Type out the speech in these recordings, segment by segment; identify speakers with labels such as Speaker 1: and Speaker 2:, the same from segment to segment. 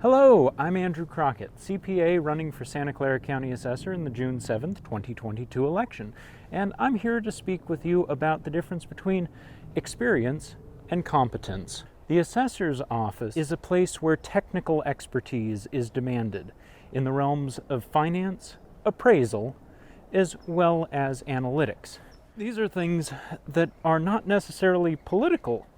Speaker 1: Hello, I'm Andrew Crockett, CPA running for Santa Clara County Assessor in the June 7th, 2022 election, and I'm here to speak with you about the difference between experience and competence. The Assessor's Office is a place where technical expertise is demanded in the realms of finance, appraisal, as well as analytics. These are things that are not necessarily political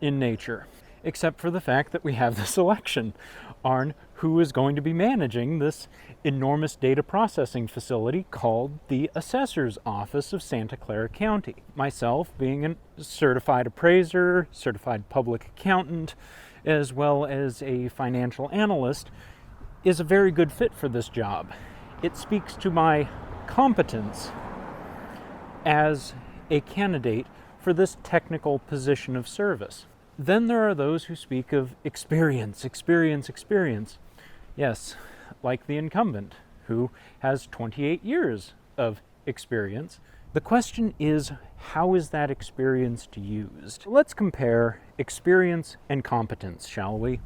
Speaker 1: in nature, except for the fact that we have this election on who is going to be managing this enormous data processing facility called the Assessor's Office of Santa Clara County. Myself, being a certified appraiser, certified public accountant, as well as a financial analyst, is a very good fit for this job. It speaks to my competence as a candidate for this technical position of service. Then there are those who speak of experience. Yes, like the incumbent, who has 28 years of experience. The question is, how is that experience used? Let's compare experience and competence, shall we?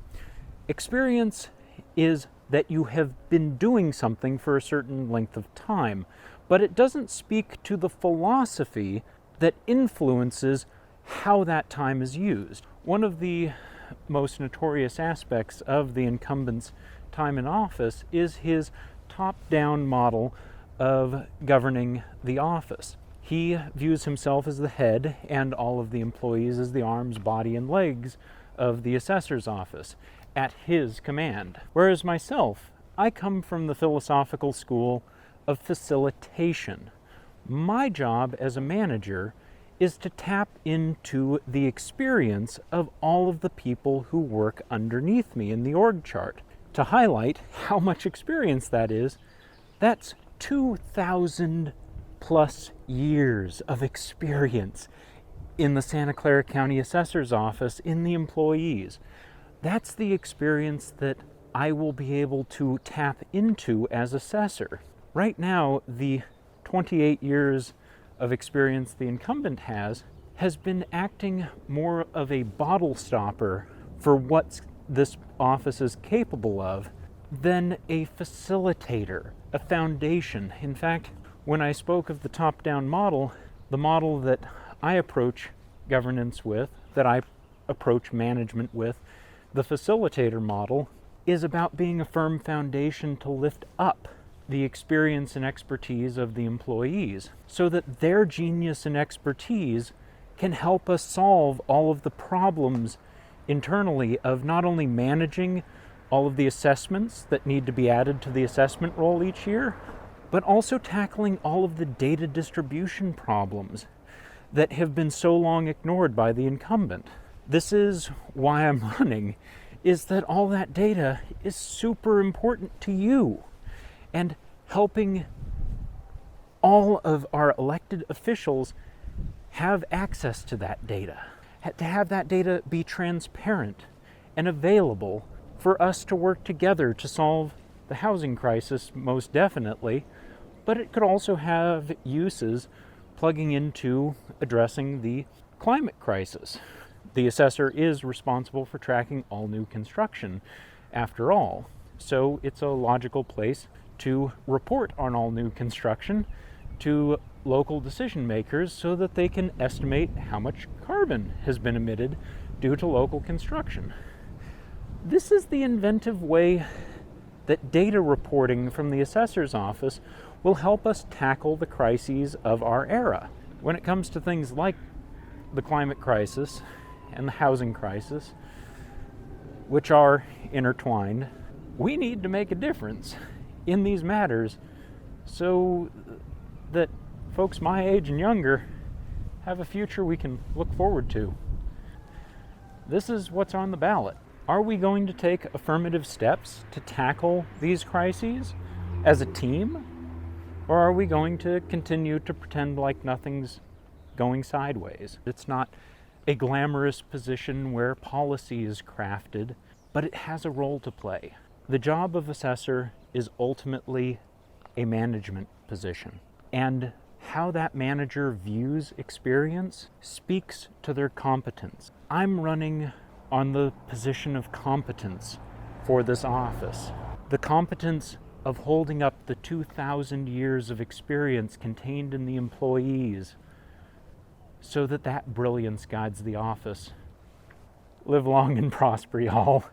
Speaker 1: Experience is that you have been doing something for a certain length of time, but it doesn't speak to the philosophy that influences how that time is used. One of the most notorious aspects of the incumbent's time in office is his top-down model of governing the office. He views himself as the head and all of the employees as the arms, body, and legs of the assessor's office at his command. Whereas myself, I come from the philosophical school of facilitation. My job as a manager is to tap into the experience of all of the people who work underneath me in the org chart. To highlight how much experience that is, that's 2,000 plus years of experience in the Santa Clara County Assessor's Office in the employees. That's the experience that I will be able to tap into as assessor. Right now, the 28 years of experience the incumbent has been acting more of a bottle stopper for what this office is capable of than a facilitator, a foundation. In fact, when I spoke of the top-down model, the model that I approach governance with, that I approach management with, the facilitator model is about being a firm foundation to lift up the experience and expertise of the employees so that their genius and expertise can help us solve all of the problems internally of not only managing all of the assessments that need to be added to the assessment roll each year, but also tackling all of the data distribution problems that have been so long ignored by the incumbent. This is why I'm running, is that all that data is super important to you. And helping all of our elected officials have access to that data, to have that data be transparent and available for us to work together to solve the housing crisis, most definitely, but it could also have uses plugging into addressing the climate crisis. The assessor is responsible for tracking all new construction, after all, so it's a logical place to report on all new construction to local decision makers so that they can estimate how much carbon has been emitted due to local construction. This is the inventive way that data reporting from the assessor's office will help us tackle the crises of our era. When it comes to things like the climate crisis and the housing crisis, which are intertwined, we need to make a difference in these matters so that folks my age and younger have a future we can look forward to. This is what's on the ballot. Are we going to take affirmative steps to tackle these crises as a team? Or are we going to continue to pretend like nothing's going sideways? It's not a glamorous position where policy is crafted, but it has a role to play. The job of assessor is ultimately a management position, and how that manager views experience speaks to their competence. I'm running on the position of competence for this office. The competence of holding up the 2,000 years of experience contained in the employees so that brilliance guides the office. Live long and prosper, y'all.